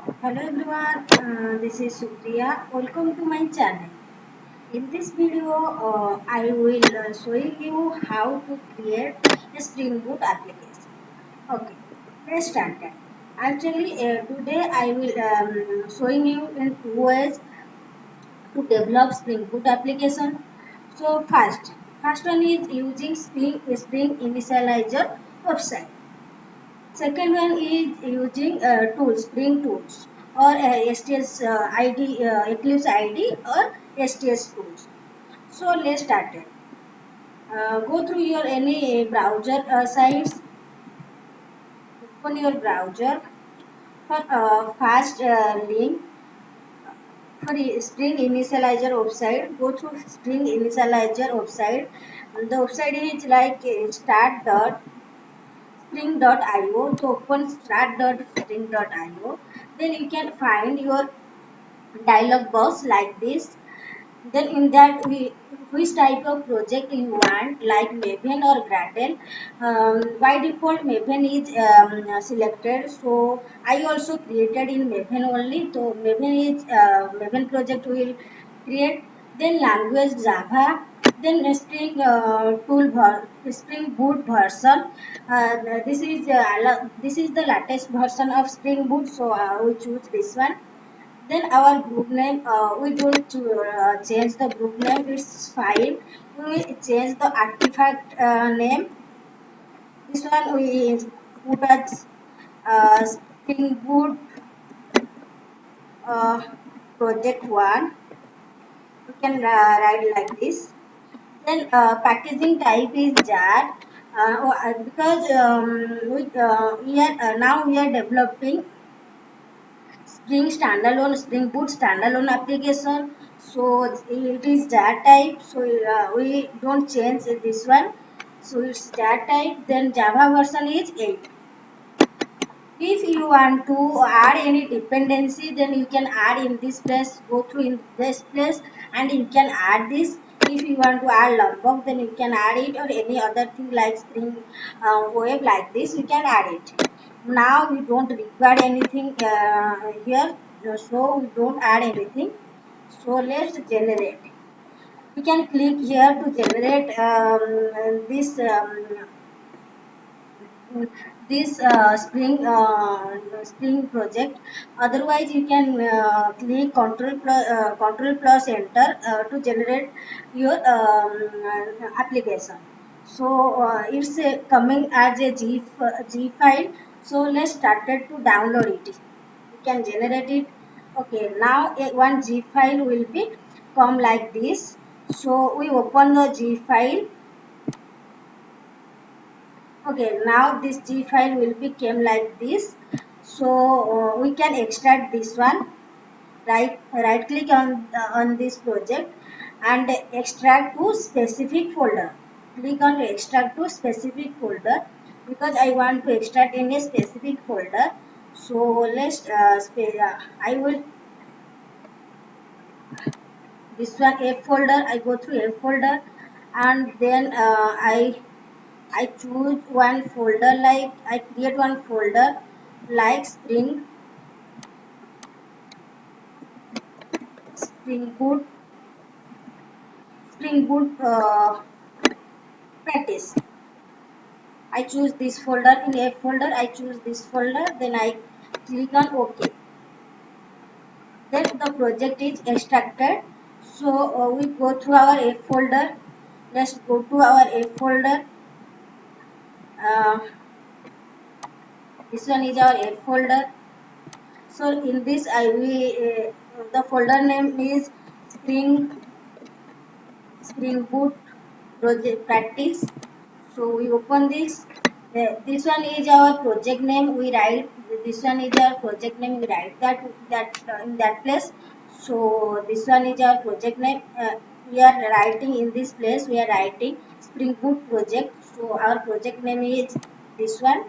Hello everyone, this is Supriya. Welcome to my channel. In this video, I will showing you how to create a Spring Boot application. Okay, let's start that. Actually, today I will showing you in two ways to develop Spring Boot application. So first one is using Spring Initializer website. Second one is using tools, Spring tools or STS ID, Eclipse ID or STS tools. So let's start it. Go through your any browser sites, open your browser for fast link for Spring Initializer website. Go through Spring Initializer website. The website is like start.spring.io. So open start.spring.io. Then you can find your dialog box like this. Then in that which type of project you want, like Maven or Gradle. By default Maven is selected, so I also created in Maven only. So Maven project will create. Then language Java, then Spring Boot version. This is the latest version of Spring Boot, so we choose this one. Then our group name, we don't change the group name, it's fine. We will change the artifact name. This one we put as Spring Boot uh, project 1. We can write like this. Then packaging type is jar. Because now we are developing Spring Boot standalone application. So it is jar type. So we don't change this one. So it's jar type. Then Java version is 8. If you want to add any dependency, then you can add in this place. Go through in this place, and you can add this. If you want to add Lombok, then you can add it, or any other thing like Spring Web like this, you can add it. Now we don't require anything here, so we don't add anything. So let's generate. We can click here to generate this Spring project. Otherwise, you can click Control plus Enter to generate your application. So it's coming as a G file. So let's start it to download it. We can generate it. Okay, now one G file will be come like this. So we open the G file. Okay, now this G file will become like this. So we can extract this one. Right click on this project and extract to specific folder. Click on extract to specific folder because I want to extract in a specific folder. So let's I will this one F folder. I go through F folder and then I choose one folder, like I create one folder like Spring Boot Spring Boot practice. I choose this folder in F folder. I choose this folder. Then I click on OK. Then the project is extracted. So we go through our F folder. Let's go to our F folder. Uh, this one is our F folder. So in this the folder name is Spring Boot project practice. So we open this. This one is our project name. We write this one is our project name. We write that in that place. So this one is our project name. We are writing in this place. We are writing Spring Boot project. So our project name is this one.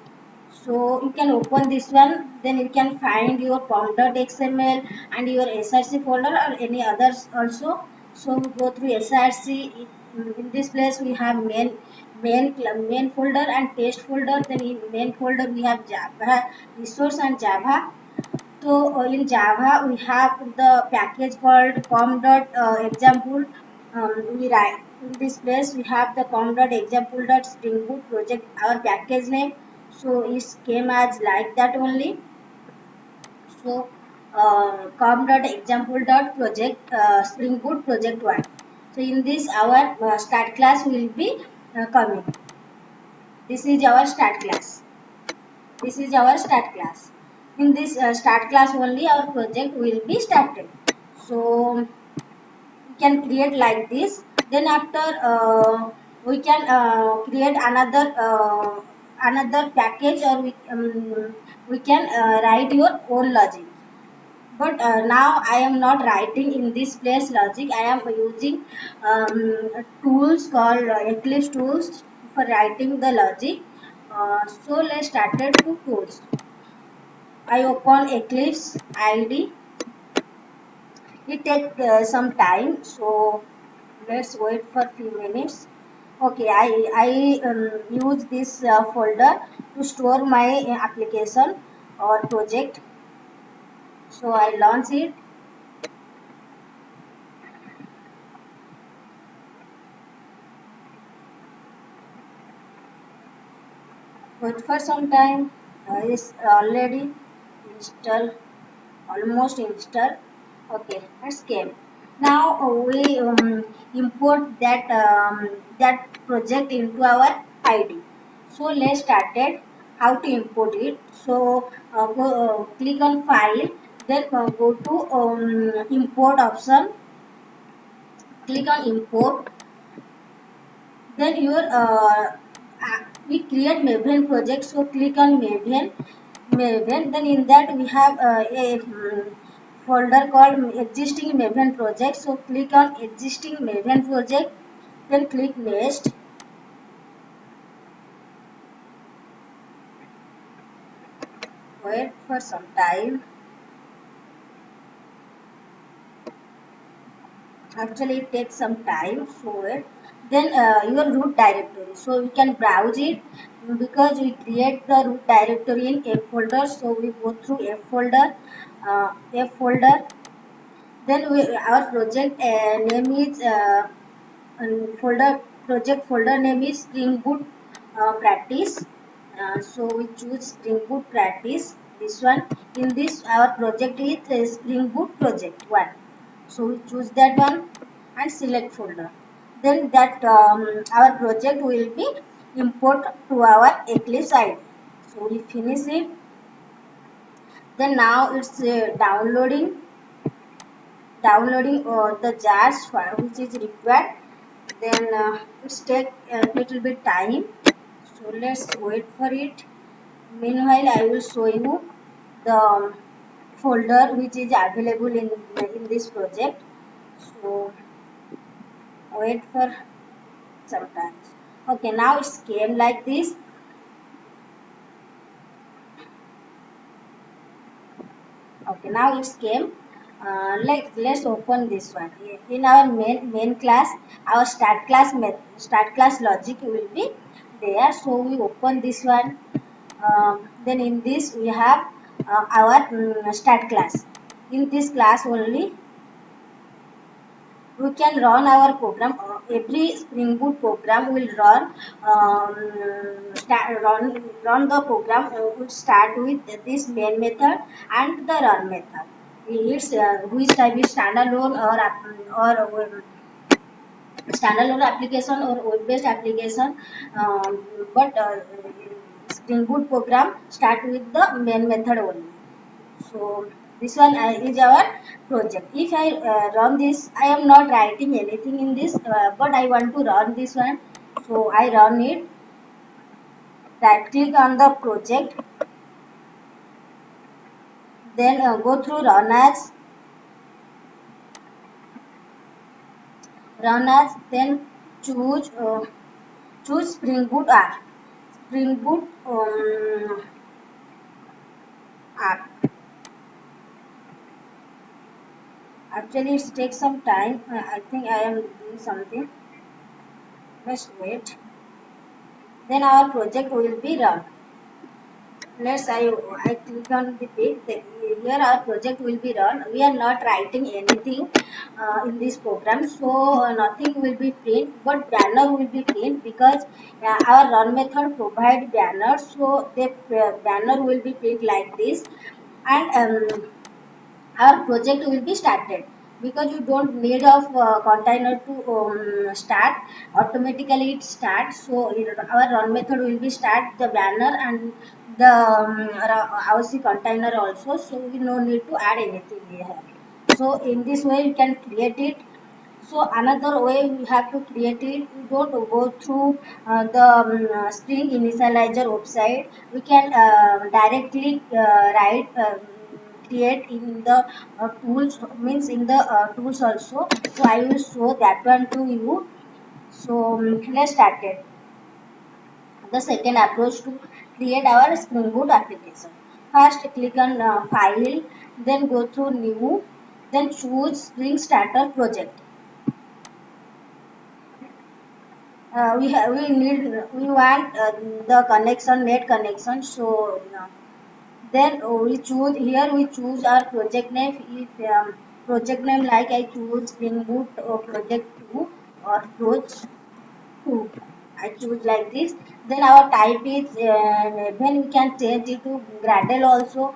So you can open this one, then you can find your pom.xml and your src folder or any others also. So we go through src. In this place we have main folder and test folder. Then in main folder we have Java resource and Java. So in Java, we have the package called com.example. We write in this place we have the com.example.spring boot project, our package name. So it came as like that only. So com.example.project spring boot project one. So in this our start class will be coming. This is our start class. This is our start class. In this start class only our project will be started. So we can create like this. Then after we can create another package, or we can write your own logic. But now I am not writing in this place logic. I am using tools called Eclipse tools for writing the logic. So let's started to tools. I open Eclipse ID. It take some time, so let's wait for few minutes. Okay, I use this folder to store my application or project. So I launch it. Wait for some time. It's already installed, almost installed. Okay, that's came. Now we import that project into our ID. So let's start it. How to import it? So click on File, then go to Import option. Click on Import. Then we create Maven project. So click on Maven. Then in that we have a folder called existing Maven project. So click on existing Maven project. Then click next. Wait for some time. Actually it takes some time, so wait. Then your root directory, so we can browse it because we create the root directory in F folder. So we go through F folder. Then our project name is folder project folder name is Spring Boot practice. So we choose Spring Boot practice, this one. In this our project is Spring Boot project one. So we choose that one and select folder. Then that our project will be import to our Eclipse ID. So we finish it. Then now it's downloading the jars file which is required. Then it's take a little bit time, so let's wait for it. Meanwhile I will show you the folder which is available in this project. So wait for some time. Okay, now it's came like this. Okay, now it's came. Let's open this one. In our main class, our start class logic will be there. So we open this one. Then in this we have our start class. In this class only we can run our program. Every Spring Boot program will run the program. Will start with this main method and the run method. It's which type is standalone or standalone application or web-based application. But Spring Boot program start with the main method only. So this one is our project. If I run this, I am not writing anything in this, but I want to run this one. So I run it. Right click on the project. Then go through run as. Then choose choose Spring Boot app. Spring Boot app. Actually, it takes some time. I think I am doing something. Let's wait. Then our project will be run. let's I click on the page. Here our project will be run. We are not writing anything in this program, so nothing will be print, but banner will be print because our run method provide banners. So the banner will be print like this, and our project will be started because you don't need of container to start, automatically it starts. So our run method will be start the banner and the RC container also, so we no need to add anything here. So in this way you can create it. So another way we have to create it, we don't go through the Spring Initializer website. We can directly write create in the tools, means in the tools also. So I will show that one to you. So let's start it. The second approach to create our Spring Boot application. First click on File, then go to New, then choose Spring Starter Project. We want the connection, net connection. So then we choose here, we choose our project name. If project name like I choose Spring Boot or project 2 or approach 2, I choose like this. Then our type is Maven. We can change it to Gradle also,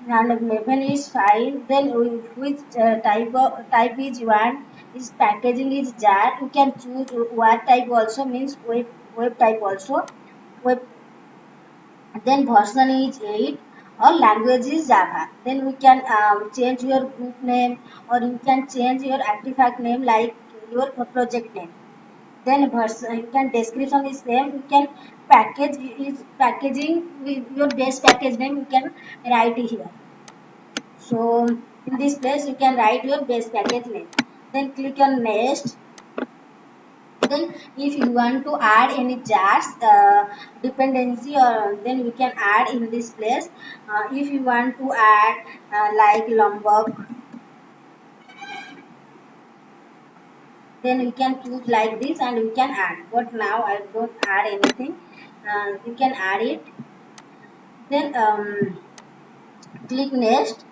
and Maven is fine. Then which type is you want, is packaging is jar. You can choose what type also, means web type also. Web, then version is 8 or language is Java. Then we can change your group name, or you can change your artifact name like your project name. Then version, you can description is same. You can package is packaging with your base package name, you can write it here. So in this place you can write your base package name. Then click on next. Then if you want to add any jars dependency, or then we can add in this place. If you want to add like Lombok, then we can choose like this and we can add, but now I don't add anything. You can add it. Then click next,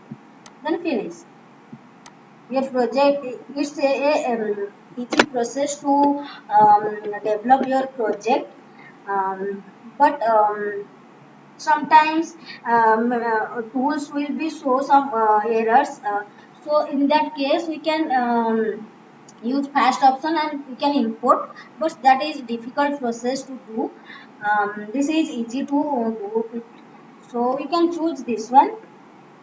then finish your project. It's easy process to develop your project, but sometimes tools will be show some errors. So in that case we can use fast option and we can import, but that is difficult process to do. This is easy to do it. So we can choose this one.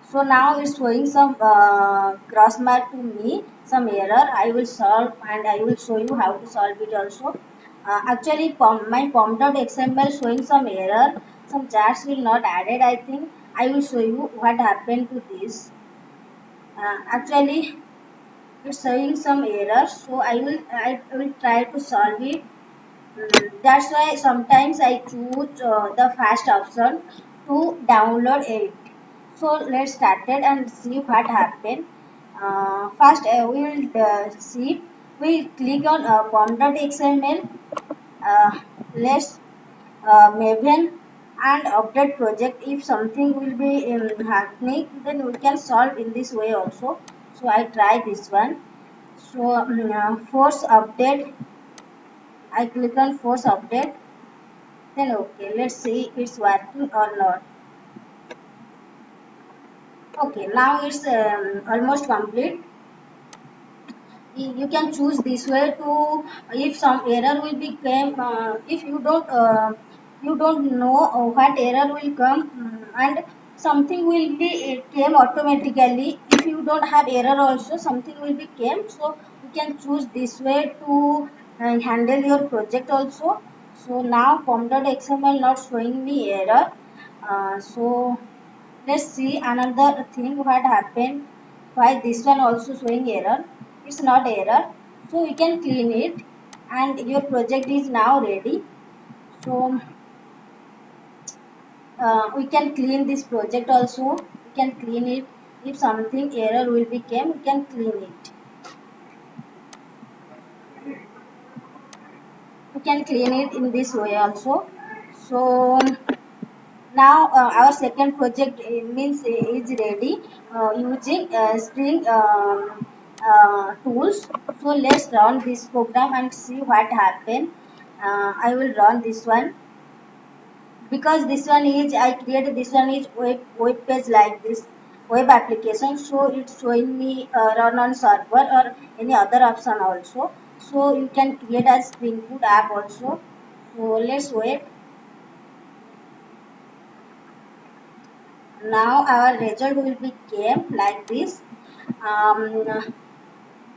So now it's showing some cross mark to me, some error. I will solve and I will show you how to solve it also. Actually, my pom.xml showing some error. Some charts will not added. I think I will show you what happened to this. Actually, it's showing some error. So I will try to solve it. That's why sometimes I choose the fast option to download it. So let's start it and see what happened. First, we will see. We click on pom.xml. Let's Maven and update project. If something will be happening, then we can solve in this way also. So I try this one. So force update. I click on force update. Then okay, let's see it's working or not. Okay, now it's almost complete. You can choose this way to, if some error will be came, if you don't know what error will come, and something will be came automatically. If you don't have error also, something will be came. So you can choose this way to handle your project also. So now pom.xml not showing me error. So let's see another thing what happened. Why this one also showing error? It's not error. So we can clean it and your project is now ready. So we can clean this project also. We can clean it. If something error will be came, we can clean it. We can clean it in this way also. So Now our second project means is ready using Spring tools. So let's run this program and see what happen. I will run this one because this one is I created this one is web page like this web application, so it's showing me run on server or any other option also. So you can create a Spring Boot app also. So let's wait. Now our result will be came like this. um,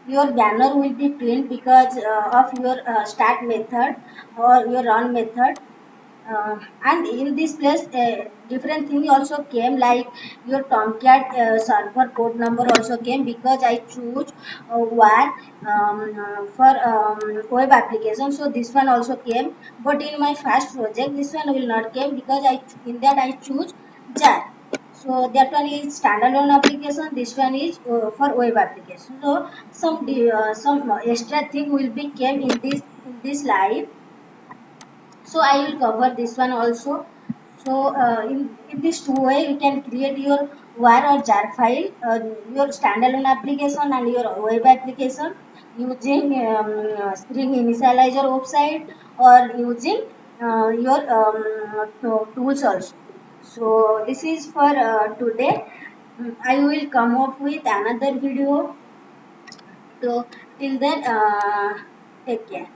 your banner will be print because of your start method or your run method. And in this place different thing also came like your Tomcat server port number also came because I choose where for web application, so this one also came. But in my first project this one will not came because in that I choose jar. So that one is standalone application, this one is for web application. So some extra thing will be came in this live. So I will cover this one also. So in this two way you can create your war or jar file, your standalone application and your web application using Spring Initializer website or using your tools also. So this is for today. I will come up with another video. So till then take care.